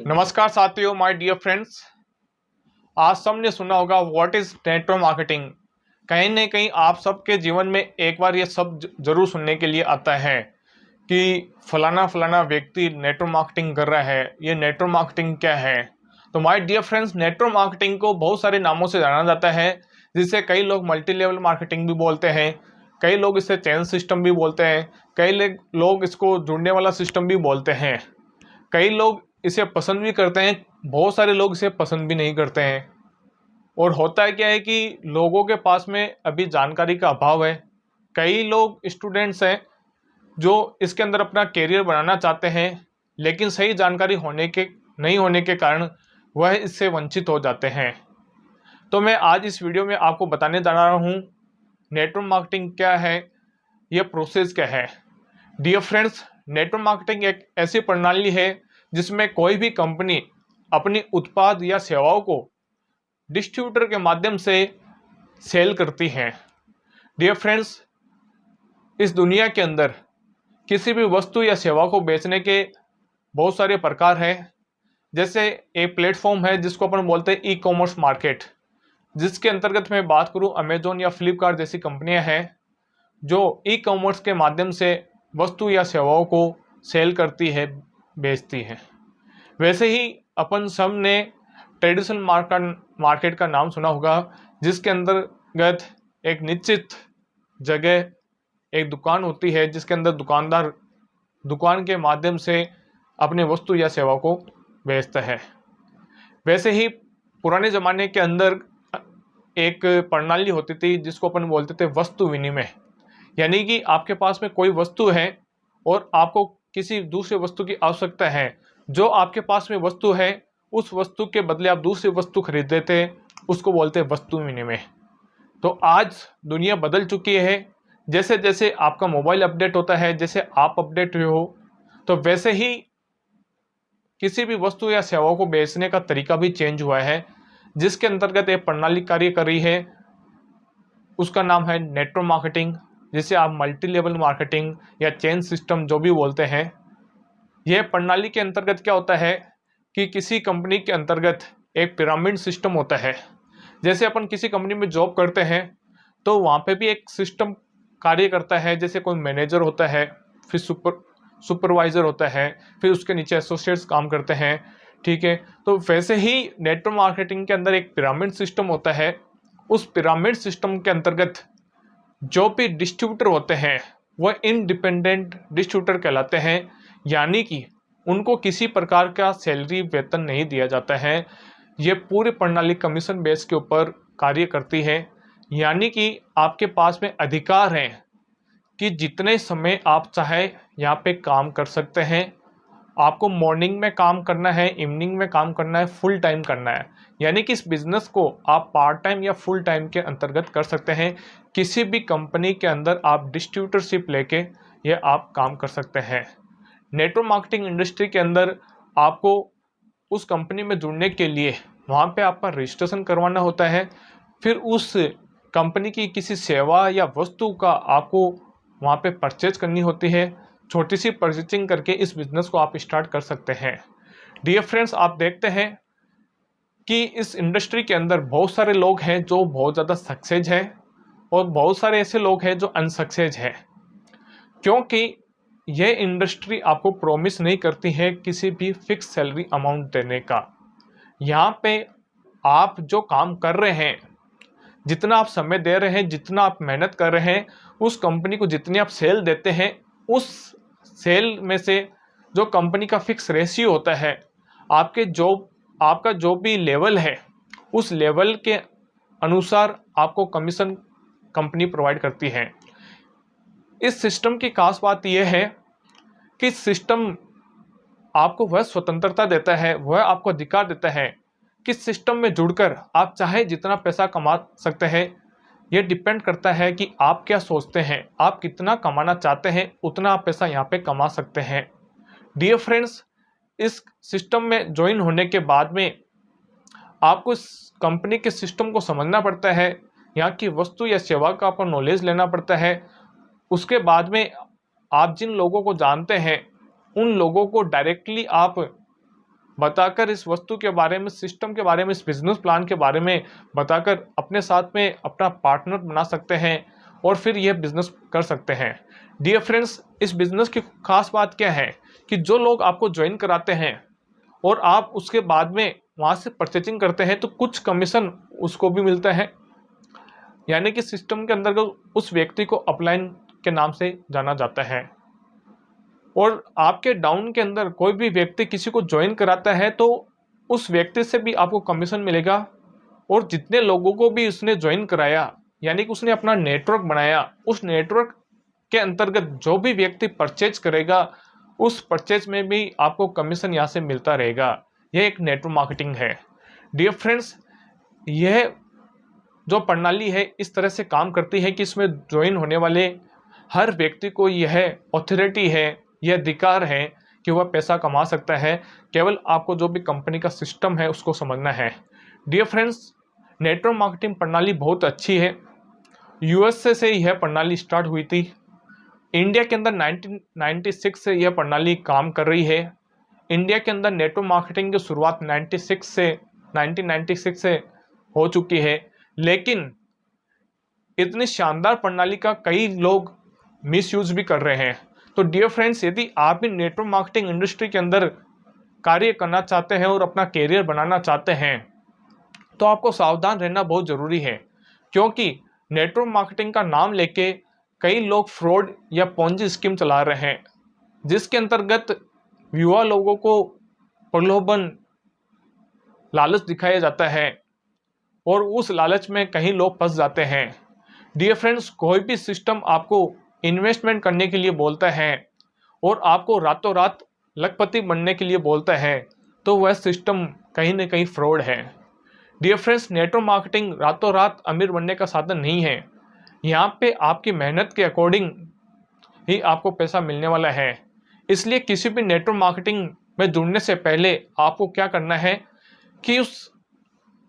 नमस्कार साथियों, my dear friends. आज सबने सुना होगा व्हाट इज नेटवर्क मार्केटिंग। कहीं ना कहीं आप सबके जीवन में एक बार ये सब जरूर सुनने के लिए आता है कि फलाना फलाना व्यक्ति नेटवर्क मार्केटिंग कर रहा है। ये नेटवर्क मार्केटिंग क्या है? तो my dear friends, network marketing को बहुत सारे नामों से जाना जाता है, जिसे कई लोग मल्टी लेवल मार्केटिंग भी बोलते हैं, कई लोग इसे चेन सिस्टम भी बोलते हैं, कई लोग इसको जुड़ने वाला सिस्टम भी बोलते हैं। कई लोग इसे पसंद भी करते हैं, बहुत सारे लोग इसे पसंद भी नहीं करते हैं। और होता क्या है कि लोगों के पास में अभी जानकारी का अभाव है। कई लोग स्टूडेंट्स हैं जो इसके अंदर अपना करियर बनाना चाहते हैं, लेकिन सही जानकारी नहीं होने के कारण वह इससे वंचित हो जाते हैं। तो मैं आज इस वीडियो में आपको बताने जा रहा हूँ नेटवर्क मार्केटिंग क्या है, यह प्रोसेस क्या है। डियर फ्रेंड्स, नेटवर्क मार्केटिंग एक ऐसी प्रणाली है जिसमें कोई भी कंपनी अपनी उत्पाद या सेवाओं को डिस्ट्रीब्यूटर के माध्यम से सेल करती है। डियर फ्रेंड्स, इस दुनिया के अंदर किसी भी वस्तु या सेवा को बेचने के बहुत सारे प्रकार हैं। जैसे एक प्लेटफॉर्म है जिसको अपन बोलते हैं ई कॉमर्स मार्केट, जिसके अंतर्गत मैं बात करूं अमेजोन या फ्लिपकार्ट जैसी कंपनियां हैं जो ई कॉमर्स के माध्यम से वस्तु या सेवाओं को सेल करती है, बेचती है। वैसे ही अपन सब ने ट्रेडिशनल मार्केट का नाम सुना होगा, जिसके अंतर्गत एक निश्चित जगह एक दुकान होती है, जिसके अंदर दुकानदार दुकान के माध्यम से अपने वस्तु या सेवा को बेचता है। वैसे ही पुराने ज़माने के अंदर एक प्रणाली होती थी जिसको अपन बोलते थे वस्तु विनिमय। यानी कि आपके पास में कोई वस्तु है और आपको किसी दूसरे वस्तु की आवश्यकता है। जो आपके पास में वस्तु है उस वस्तु के बदले आप दूसरी वस्तु खरीद लेते, उसको बोलते हैं वस्तु विनिमय। तो आज दुनिया बदल चुकी है। जैसे जैसे आपका मोबाइल अपडेट होता है, जैसे आप अपडेट हुए हो, तो वैसे ही किसी भी वस्तु या सेवाओं को बेचने का तरीका भी चेंज हुआ है, जिसके अंतर्गत एक प्रणाली कार्य कर रही है। उसका नाम है नेटवर्क मार्केटिंग, जिसे आप मल्टी लेवल मार्केटिंग या चेन सिस्टम जो भी बोलते हैं। यह प्रणाली के अंतर्गत क्या होता है कि किसी कंपनी के अंतर्गत एक पिरामिड सिस्टम होता है। जैसे अपन किसी कंपनी में जॉब करते हैं तो वहाँ पे भी एक सिस्टम कार्य करता है। जैसे कोई मैनेजर होता है, फिर सुपरवाइजर होता है, फिर उसके नीचे एसोसिएट्स काम करते हैं, ठीक है। तो वैसे ही नेटवर्क मार्केटिंग के अंदर एक पिरामिड सिस्टम होता है। उस पिरामिड सिस्टम के अंतर्गत जो भी डिस्ट्रीब्यूटर होते हैं वह इंडिपेंडेंट डिस्ट्रीब्यूटर कहलाते हैं। यानी कि उनको किसी प्रकार का सैलरी वेतन नहीं दिया जाता है। ये पूरी प्रणाली कमीशन बेस के ऊपर कार्य करती है। यानी कि आपके पास में अधिकार है कि जितने समय आप चाहे यहाँ पे काम कर सकते हैं। आपको मॉर्निंग में काम करना है, इवनिंग में काम करना है, फुल टाइम करना है। यानी कि इस बिजनेस को आप पार्ट टाइम या फुल टाइम के अंतर्गत कर सकते हैं। किसी भी कंपनी के अंदर आप डिस्ट्रीब्यूटरशिप लेके ये आप काम कर सकते हैं। नेटवर्क मार्केटिंग इंडस्ट्री के अंदर आपको उस कंपनी में जुड़ने के लिए वहाँ पे आपका रजिस्ट्रेशन करवाना होता है। फिर उस कंपनी की किसी सेवा या वस्तु का आपको वहाँ पे परचेज करनी होती है। छोटी सी परचेजिंग करके इस बिज़नेस को आप स्टार्ट कर सकते हैं। डियर फ्रेंड्स, आप देखते हैं कि इस इंडस्ट्री के अंदर बहुत सारे लोग हैं जो बहुत ज़्यादा सक्सेस हैं और बहुत सारे ऐसे लोग हैं जो अनसक्सेस हैं, क्योंकि यह इंडस्ट्री आपको प्रॉमिस नहीं करती है किसी भी फिक्स सैलरी अमाउंट देने का। यहाँ पे आप जो काम कर रहे हैं, जितना आप समय दे रहे हैं, जितना आप मेहनत कर रहे हैं, उस कंपनी को जितनी आप सेल देते हैं, उस सेल में से जो कंपनी का फिक्स रेशियो होता है, आपका जो भी लेवल है उस लेवल के अनुसार आपको कमीशन कंपनी प्रोवाइड करती है। इस सिस्टम की खास बात यह है कि सिस्टम आपको वह स्वतंत्रता देता है, वह आपको अधिकार देता है कि सिस्टम में जुड़कर आप चाहे जितना पैसा कमा सकते हैं। यह डिपेंड करता है कि आप क्या सोचते हैं, आप कितना कमाना चाहते हैं, उतना आप पैसा यहाँ पे कमा सकते हैं। डियर फ्रेंड्स, इस सिस्टम में ज्वाइन होने के बाद में आपको इस कंपनी के सिस्टम को समझना पड़ता है, यहाँ की वस्तु या सेवा का आपको नॉलेज लेना पड़ता है। उसके बाद में आप जिन लोगों को जानते हैं उन लोगों को डायरेक्टली आप बताकर, इस वस्तु के बारे में, सिस्टम के बारे में, इस बिजनेस प्लान के बारे में बताकर अपने साथ में अपना पार्टनर बना सकते हैं और फिर यह बिजनेस कर सकते हैं। डियर फ्रेंड्स, इस बिजनेस की खास बात क्या है कि जो लोग आपको ज्वाइन कराते हैं और आप उसके बाद में वहाँ से परचेजिंग करते हैं तो कुछ कमीशन उसको भी मिलता है, यानी कि सिस्टम के अंतर्गत उस व्यक्ति को अपलाइन के नाम से जाना जाता है। और आपके डाउन के अंदर कोई भी व्यक्ति किसी को ज्वाइन कराता है तो उस व्यक्ति से भी आपको कमीशन मिलेगा, और जितने लोगों को भी उसने ज्वाइन कराया, यानी कि उसने अपना नेटवर्क बनाया, उस नेटवर्क के अंतर्गत जो भी व्यक्ति परचेज करेगा उस परचेज में भी आपको कमीशन यहाँ से मिलता रहेगा। यह एक नेटवर्क मार्केटिंग है। डियर फ्रेंड्स, यह जो प्रणाली है इस तरह से काम करती है कि इसमें ज्वाइन होने वाले हर व्यक्ति को यह अथॉरिटी है, यह अधिकार है कि वह पैसा कमा सकता है। केवल आपको जो भी कंपनी का सिस्टम है उसको समझना है। डियर फ्रेंड्स, नेटवर्क मार्केटिंग प्रणाली बहुत अच्छी है। यूएसए से यह प्रणाली स्टार्ट हुई थी। इंडिया के अंदर 1996 से यह प्रणाली काम कर रही है। इंडिया के अंदर नेटवर्क मार्केटिंग की शुरुआत 1996 से हो चुकी है, लेकिन इतनी शानदार प्रणाली का कई लोग मिसयूज भी कर रहे हैं। तो डियर फ्रेंड्स, यदि आप भी नेटवर्क मार्केटिंग इंडस्ट्री के अंदर कार्य करना चाहते हैं और अपना कैरियर बनाना चाहते हैं तो आपको सावधान रहना बहुत ज़रूरी है, क्योंकि नेटवर्क मार्केटिंग का नाम लेके कई लोग फ्रॉड या पोंजी स्कीम चला रहे हैं, जिसके अंतर्गत युवा लोगों को प्रलोभन, लालच दिखाया जाता है और उस लालच में कई लोग फंस जाते हैं। डियर फ्रेंड्स, कोई भी सिस्टम आपको इन्वेस्टमेंट करने के लिए बोलता है और आपको रातों रात लखपति बनने के लिए बोलता है तो वह सिस्टम कहीं ना कहीं फ्रॉड है। डियर फ्रेंड्स, नेटवर्क मार्केटिंग रातों रात अमीर बनने का साधन नहीं है। यहाँ पे आपकी मेहनत के अकॉर्डिंग ही आपको पैसा मिलने वाला है। इसलिए किसी भी नेटवर्क मार्केटिंग में जुड़ने से पहले आपको क्या करना है कि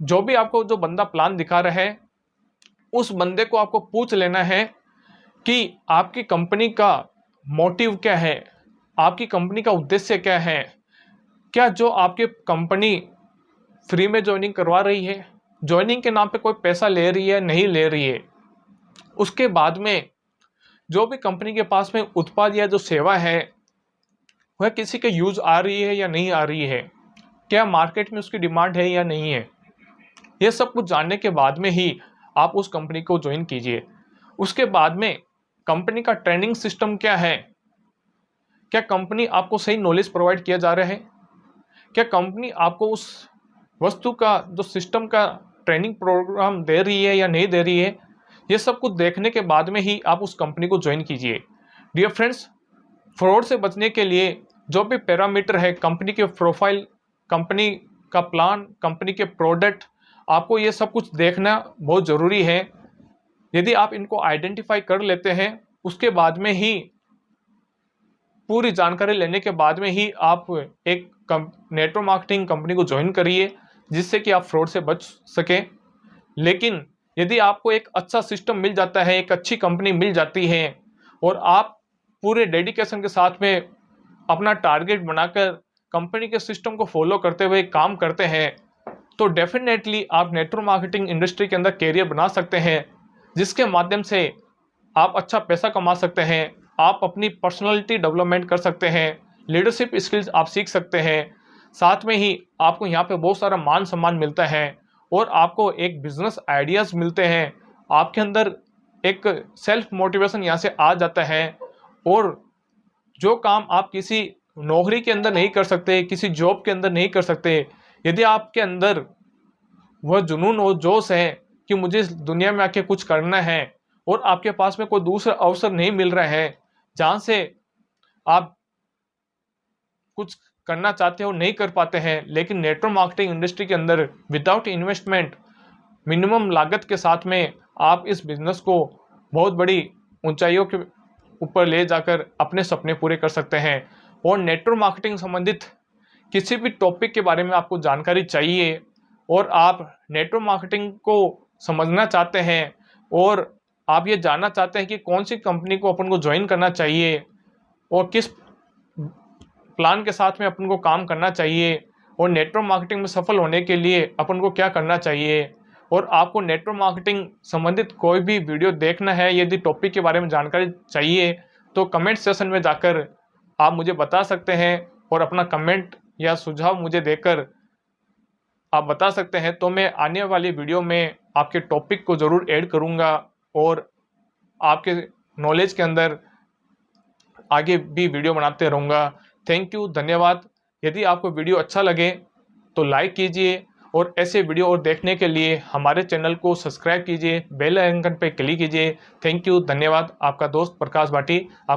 जो भी आपको जो बंदा प्लान दिखा रहा है उस बंदे को आपको पूछ लेना है कि आपकी कंपनी का मोटिव क्या है, आपकी कंपनी का उद्देश्य क्या है, क्या जो आपकी कंपनी फ्री में ज्वाइनिंग करवा रही है, ज्वाइनिंग के नाम पे कोई पैसा ले रही है, नहीं ले रही है। उसके बाद में जो भी कंपनी के पास में उत्पाद या जो सेवा है वह किसी के यूज आ रही है या नहीं आ रही है, क्या मार्केट में उसकी डिमांड है या नहीं है, यह सब कुछ जानने के बाद में ही आप उस कंपनी को ज्वाइन कीजिए। उसके बाद में कंपनी का ट्रेनिंग सिस्टम क्या है, क्या कंपनी आपको सही नॉलेज प्रोवाइड किया जा रहा है, क्या कंपनी आपको उस वस्तु का जो सिस्टम का ट्रेनिंग प्रोग्राम दे रही है या नहीं दे रही है, ये सब कुछ देखने के बाद में ही आप उस कंपनी को ज्वाइन कीजिए। डियर फ्रेंड्स, फ्रॉड से बचने के लिए जो भी पैरामीटर है, कंपनी के प्रोफाइल, कंपनी का प्लान, कंपनी के प्रोडक्ट, आपको ये सब कुछ देखना बहुत ज़रूरी है। यदि आप इनको आइडेंटिफाई कर लेते हैं उसके बाद में ही, पूरी जानकारी लेने के बाद में ही आप एक नेटवर्क मार्केटिंग कंपनी को ज्वाइन करिए, जिससे कि आप फ्रॉड से बच सकें। लेकिन यदि आपको एक अच्छा सिस्टम मिल जाता है, एक अच्छी कंपनी मिल जाती है और आप पूरे डेडिकेशन के साथ में अपना टारगेट बनाकर कंपनी के सिस्टम को फॉलो करते हुए काम करते हैं, तो डेफिनेटली आप नेटवर्क मार्केटिंग इंडस्ट्री के अंदर कैरियर बना सकते हैं, जिसके माध्यम से आप अच्छा पैसा कमा सकते हैं, आप अपनी पर्सनालिटी डेवलपमेंट कर सकते हैं, लीडरशिप स्किल्स आप सीख सकते हैं, साथ में ही आपको यहाँ पे बहुत सारा मान सम्मान मिलता है और आपको एक बिजनेस आइडियाज़ मिलते हैं। आपके अंदर एक सेल्फ मोटिवेशन यहाँ से आ जाता है और जो काम आप किसी नौकरी के अंदर नहीं कर सकते, किसी जॉब के अंदर नहीं कर सकते, यदि आपके अंदर वह जुनून और जोश है कि मुझे इस दुनिया में आके कुछ करना है और आपके पास में कोई दूसरा अवसर नहीं मिल रहा है जहाँ से आप कुछ करना चाहते हो, नहीं कर पाते हैं, लेकिन नेटवर्क मार्केटिंग इंडस्ट्री के अंदर विदाउट इन्वेस्टमेंट, मिनिमम लागत के साथ में आप इस बिजनेस को बहुत बड़ी ऊंचाइयों के ऊपर ले जाकर अपने सपने पूरे कर सकते हैं। और नेटवर्क मार्केटिंग संबंधित किसी भी टॉपिक के बारे में आपको जानकारी चाहिए और आप नेटवर्क मार्केटिंग को समझना चाहते हैं और आप ये जानना चाहते हैं कि कौन सी कंपनी को अपन को ज्वाइन करना चाहिए और किस प्लान के साथ में अपन को काम करना चाहिए, और नेटवर्क मार्केटिंग में सफल होने के लिए अपन को क्या करना चाहिए। और आपको नेटवर्क मार्केटिंग संबंधित कोई भी वीडियो देखना है, यदि टॉपिक के बारे में जानकारी चाहिए तो कमेंट सेशन में जाकर आप मुझे बता सकते हैं और अपना कमेंट या सुझाव मुझे देकर आप बता सकते हैं, तो मैं आने वाली वीडियो में आपके टॉपिक को ज़रूर ऐड करूंगा और आपके नॉलेज के अंदर आगे भी वीडियो बनाते रहूँगा। थैंक यू, धन्यवाद। यदि आपको वीडियो अच्छा लगे तो लाइक कीजिए और ऐसे वीडियो और देखने के लिए हमारे चैनल को सब्सक्राइब कीजिए, बेल आइकन पर क्लिक कीजिए। थैंक यू, धन्यवाद। आपका दोस्त प्रकाश भाटी। आप